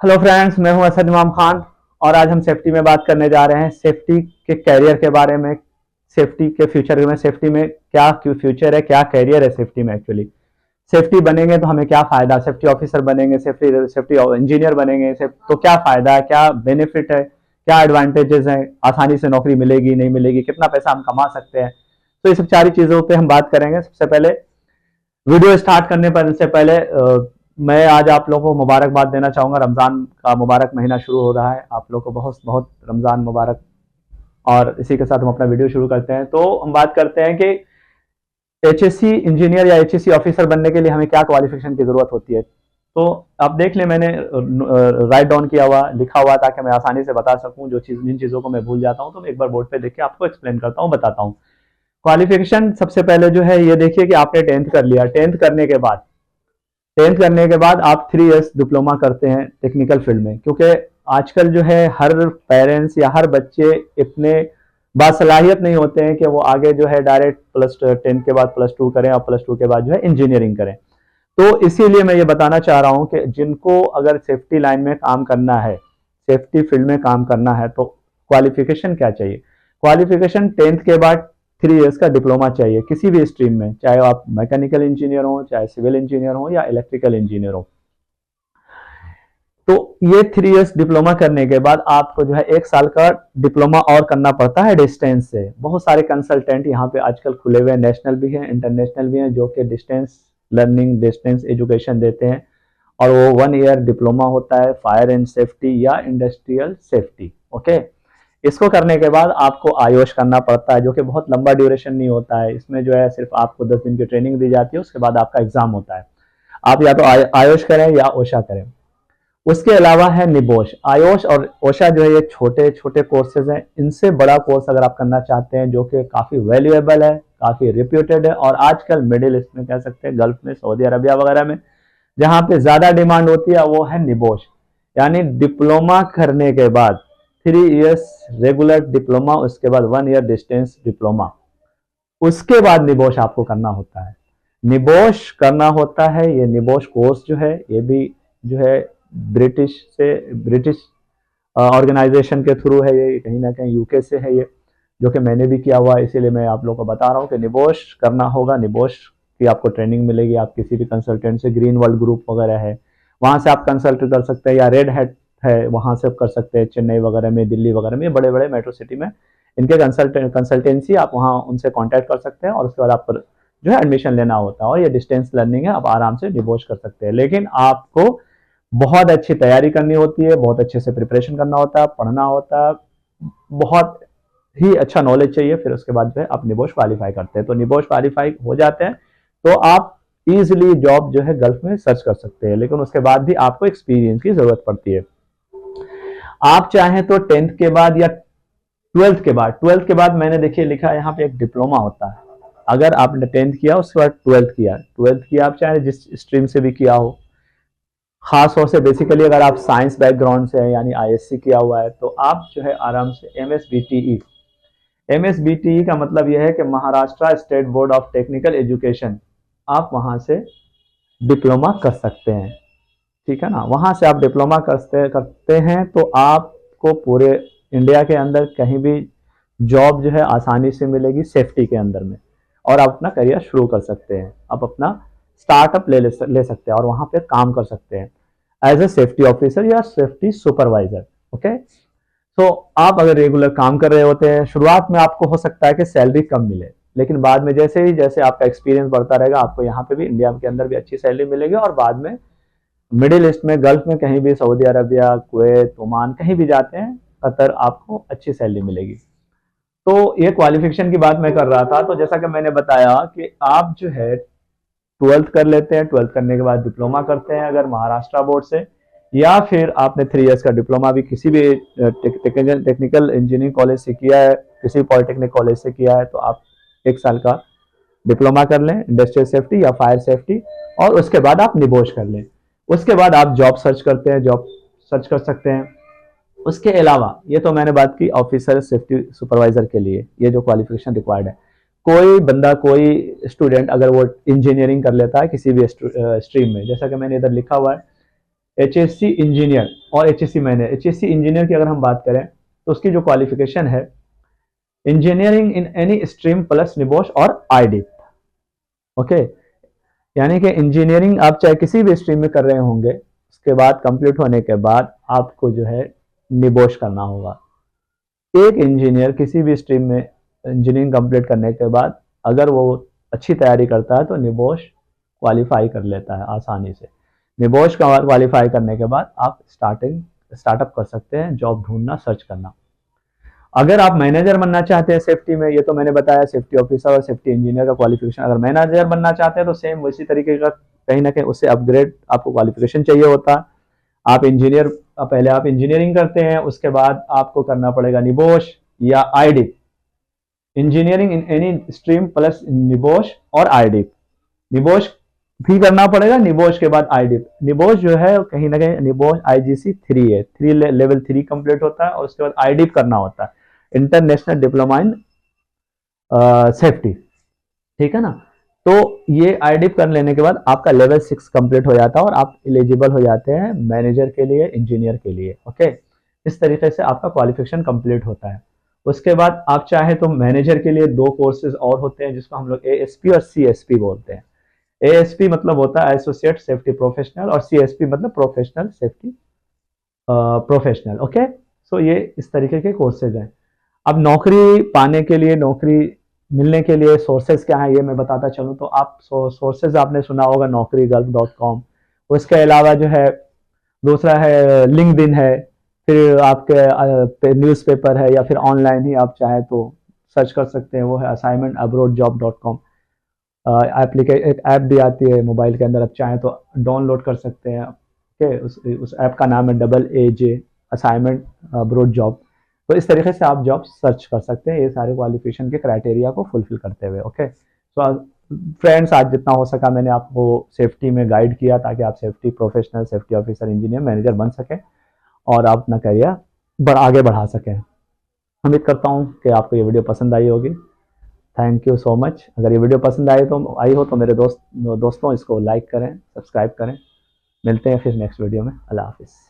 Hello friends, मैं हूं असद इमाम खान और आज हम सेफ्टी में बात करने जा रहे हैं। सेफ्टी के कैरियर के बारे में, सेफ्टी के फ्यूचर में, सेफ्टी में क्या फ्यूचर है, क्या कैरियर है सेफ्टी में। एक्चुअली सेफ्टी बनेंगे तो हमें क्या फायदा, सेफ्टी ऑफिसर बनेंगे, सेफ्टी सेफ्टी इंजीनियर बनेंगे तो क्या फायदा है, क्या बेनिफिट है, क्या एडवांटेजेस हैं, आसानी से नौकरी मिलेगी नहीं मिलेगी, कितना पैसा हम कमा सकते हैं। तो ये सब सारी चीजों पे हम बात करेंगे। सबसे पहले वीडियो स्टार्ट करने पर से पहले मैं आज आप लोगों को मुबारकबाद देना चाहूंगा। रमजान का मुबारक महीना शुरू हो रहा है, आप लोगों को बहुत बहुत रमजान मुबारक। और इसी के साथ हम अपना वीडियो शुरू करते हैं। तो हम बात करते हैं कि एचएससी इंजीनियर या एचएससी ऑफिसर बनने के लिए हमें क्या क्वालिफिकेशन की जरूरत होती है। तो आप देख लें, मैंने राइट डाउन किया हुआ, लिखा हुआ, ताकि मैं आसानी से बता सकूं। जिन चीजों को मैं भूल जाता हूं तो मैं एक बार बोर्ड पे देख के आपको एक्सप्लेन करता हूं, बताता हूं। क्वालिफिकेशन सबसे पहले जो है, ये देखिए कि आपने टेंथ कर लिया। टेंथ करने के बाद आप 3 इयर्स डिप्लोमा करते हैं टेक्निकल फील्ड में, क्योंकि आजकल जो है हर पेरेंट्स या हर बच्चे इतने बासलाहियत नहीं होते हैं कि वो आगे जो है डायरेक्ट प्लस 10 के बाद +2 करें और +2 के बाद जो है इंजीनियरिंग करें। तो इसीलिए मैं ये बताना चाह रहा हूं कि जिनको अगर सेफ्टी लाइन में काम करना है, सेफ्टी फील्ड में काम करना है, तो क्वालिफिकेशन क्या चाहिए। क्वालिफिकेशन टेंथ के बाद 3 इयर्स का डिप्लोमा चाहिए किसी भी स्ट्रीम में, चाहे आप मैकेनिकल इंजीनियर हो, चाहे सिविल इंजीनियर हो या इलेक्ट्रिकल इंजीनियर हो। तो ये 3 इयर्स डिप्लोमा करने के बाद आपको जो है 1 साल का डिप्लोमा और करना पड़ता है डिस्टेंस से। बहुत सारे कंसल्टेंट यहाँ पे आजकल खुले हुए हैं, नेशनल भी हैं, इंटरनेशनल भी हैं, जो कि डिस्टेंस लर्निंग, डिस्टेंस एजुकेशन देते हैं। और वो 1 ईयर डिप्लोमा होता है फायर एंड सेफ्टी या इंडस्ट्रियल सेफ्टी। ओके, इसको करने के बाद आपको आयोश करना पड़ता है, जो कि बहुत लंबा ड्यूरेशन नहीं होता है। इसमें जो है सिर्फ आपको 10 दिन की ट्रेनिंग दी जाती है, उसके बाद आपका एग्जाम होता है। आप या तो आयोश करें या ओशा करें। उसके अलावा है निबोश। आयोश और ओशा जो है ये छोटे छोटे कोर्सेज हैं। इनसे बड़ा कोर्स अगर आप करना चाहते हैं, जो कि काफ़ी वैल्यूएबल है, काफ़ी रिप्यूटेड है, और आजकल मिडिल ईस्ट में कह सकते हैं, गल्फ में, सऊदी अरबिया वगैरह में जहाँ पे ज़्यादा डिमांड होती है, वो है निबोश। यानी डिप्लोमा करने के बाद 3 इयर्स रेगुलर डिप्लोमा, उसके बाद 1 ईयर डिस्टेंस डिप्लोमा, उसके बाद निबोश आपको करना होता है। निबोश करना होता है। ये निबोश कोर्स जो है, ये भी जो है ब्रिटिश ऑर्गेनाइजेशन के थ्रू है। ये कहीं ना कहीं यूके से है, ये जो कि मैंने भी किया हुआ है, इसीलिए मैं आप लोगों को बता रहा हूँ कि निबोश करना होगा। निबोश की आपको ट्रेनिंग मिलेगी। आप किसी भी कंसल्टेंट से, ग्रीन वर्ल्ड ग्रुप वगैरह है, वहाँ से आप कंसल्ट कर सकते हैं, या रेड हैट है, वहाँ से कर सकते हैं। चेन्नई वगैरह में, दिल्ली वगैरह में, बड़े बड़े मेट्रो सिटी में इनके कंसल्टेंसी, आप वहाँ उनसे कॉन्टैक्ट कर सकते हैं, और उसके बाद आपको जो है एडमिशन लेना होता है। और ये डिस्टेंस लर्निंग है, आप आराम से निबोश कर सकते हैं। लेकिन आपको बहुत अच्छी तैयारी करनी होती है, बहुत अच्छे से प्रिपरेशन करना होता है, पढ़ना होता है, बहुत ही अच्छा नॉलेज चाहिए। फिर उसके बाद जो है आप निबोश क्वालिफाई करते हैं। तो निबोश क्वालिफाई हो जाते हैं तो आप इजिली जॉब जो है गल्फ में सर्च कर सकते हैं। लेकिन उसके बाद भी आपको एक्सपीरियंस की जरूरत पड़ती है। आप चाहें तो टेंथ के बाद या ट्वेल्थ के बाद मैंने देखिए लिखा यहाँ पे एक डिप्लोमा होता है। अगर आपने टेंथ किया, उसके बाद ट्वेल्थ किया, आप चाहे जिस स्ट्रीम से भी किया हो, खास तौर से बेसिकली अगर आप साइंस बैकग्राउंड से हैं, यानी आईएससी किया हुआ है, तो आप जो है आराम से एमएसबीटीई का मतलब यह है कि Maharashtra state board of technical education, आप वहां से डिप्लोमा कर सकते हैं। ठीक है ना, वहां से आप डिप्लोमा करते हैं तो आपको पूरे इंडिया के अंदर कहीं भी जॉब जो है आसानी से मिलेगी सेफ्टी के अंदर में, और आप अपना करियर शुरू कर सकते हैं। आप अपना स्टार्टअप ले सकते हैं और वहां पे काम कर सकते हैं एज ए सेफ्टी ऑफिसर या सेफ्टी सुपरवाइजर। ओके, तो आप अगर रेगुलर काम कर रहे होते हैं, शुरुआत में आपको हो सकता है कि सैलरी कम मिले, लेकिन बाद में जैसे आपका एक्सपीरियंस बढ़ता रहेगा, आपको यहाँ पे भी, इंडिया के अंदर भी अच्छी सैलरी मिलेगी। और बाद में मिडिल ईस्ट में, गल्फ में, कहीं भी, सऊदी अरबिया, कुवैत, ओमान, कहीं भी जाते हैं, कतर, आपको अच्छी सैलरी मिलेगी। तो ये क्वालिफिकेशन की बात मैं कर रहा था। तो जैसा कि मैंने बताया कि आप जो है ट्वेल्थ कर लेते हैं, ट्वेल्थ करने के बाद डिप्लोमा करते हैं अगर महाराष्ट्र बोर्ड से, या फिर आपने 3 इयर्स का डिप्लोमा भी किसी भी टेक्निकल इंजीनियरिंग कॉलेज से किया है, किसी भी पॉलिटेक्निक कॉलेज से किया है, तो आप 1 साल का डिप्लोमा कर लें इंडस्ट्रियल सेफ्टी या फायर सेफ्टी, और उसके बाद आप निबोश कर लें। उसके बाद आप जॉब सर्च करते हैं, जॉब सर्च कर सकते हैं। उसके अलावा, ये तो मैंने बात की ऑफिसर सेफ्टी सुपरवाइजर के लिए, ये जो क्वालिफिकेशन रिक्वायर्ड है। कोई बंदा, कोई स्टूडेंट अगर वो इंजीनियरिंग कर लेता है किसी भी स्ट्रीम में, जैसा कि मैंने इधर लिखा हुआ है, HSC इंजीनियर और HSC मैनेजर। HSC इंजीनियर की अगर हम बात करें तो उसकी जो क्वालिफिकेशन है, engineering in any stream plus NEBOSH और आईडी। ओके, यानी कि इंजीनियरिंग आप चाहे किसी भी स्ट्रीम में कर रहे होंगे, उसके बाद कंप्लीट होने के बाद आपको जो है निबोश करना होगा। एक इंजीनियर किसी भी स्ट्रीम में इंजीनियरिंग कंप्लीट करने के बाद अगर वो अच्छी तैयारी करता है तो निबोश क्वालिफाई कर लेता है आसानी से। निबोश का क्वालिफाई करने के बाद आप स्टार्टअप कर सकते हैं, जॉब ढूंढना, सर्च करना। अगर आप मैनेजर बनना चाहते हैं सेफ्टी में, ये तो मैंने बताया सेफ्टी ऑफिसर और सेफ्टी इंजीनियर का क्वालिफिकेशन। अगर मैनेजर बनना चाहते हैं तो सेम उसी तरीके का, कहीं ना कहीं उससे अपग्रेड आपको क्वालिफिकेशन चाहिए होता है। आप इंजीनियर, पहले आप इंजीनियरिंग करते हैं, उसके बाद आपको करना पड़ेगा निबोश या ID. Engineering in any stream plus NEBOSH और आईडी। निबोश भी करना पड़ेगा, निबोश के बाद आईडी। निबोश जो है कहीं ना कहीं निबोश IGC 3 है, लेवल 3 कंप्लीट होता है, और उसके बाद आईडी करना होता है, इंटरनेशनल डिप्लोमा इन सेफ्टी। ठीक है ना। तो ये आईडिप कर लेने के बाद आपका लेवल 6 कंप्लीट हो जाता है और आप एलिजिबल हो जाते हैं मैनेजर के लिए, इंजीनियर के लिए। ओके, इस तरीके से आपका क्वालिफिकेशन कंप्लीट होता है। उसके बाद आप चाहे तो मैनेजर के लिए 2 कोर्सेज और होते हैं जिसको हम लोग ASP और CSP बोलते हैं। ASP मतलब होता है एसोसिएट सेफ्टी प्रोफेशनल, और CSP मतलब प्रोफेशनल सेफ्टी प्रोफेशनल। ओके, सो ये इस तरीके के कोर्सेज हैं। अब नौकरी पाने के लिए, नौकरी मिलने के लिए सोर्सेज क्या है ये मैं बताता चलूँ तो आप सोर्सेज आपने सुना होगा naukri.com। उसके अलावा जो है दूसरा है लिंक्डइन है, फिर आपके न्यूज़पेपर है, या फिर ऑनलाइन ही आप चाहे तो सर्च कर सकते हैं, वो है assignmentabroadjob.com। एक ऐप भी आती है मोबाइल के अंदर, आप चाहें तो डाउनलोड कर सकते हैं। ओके, उस ऐप का नाम है AAJ, असाइनमेंट अब्रोड जॉब। तो इस तरीके से आप जॉब सर्च कर सकते हैं ये सारे क्वालिफिकेशन के क्राइटेरिया को फुलफिल करते हुए। ओके, सो फ्रेंड्स, आज जितना हो सका मैंने आपको सेफ्टी में गाइड किया ताकि आप safety professional, safety officer, engineer, manager बन सकें और आप अपना करियर आगे बढ़ा सकें। उम्मीद करता हूँ कि आपको ये वीडियो पसंद आई होगी। Thank you so much. अगर ये वीडियो पसंद आई हो तो मेरे दोस्तों इसको लाइक करें, सब्सक्राइब करें। मिलते हैं फिर नेक्स्ट वीडियो में। अल्लाह हाफिज़।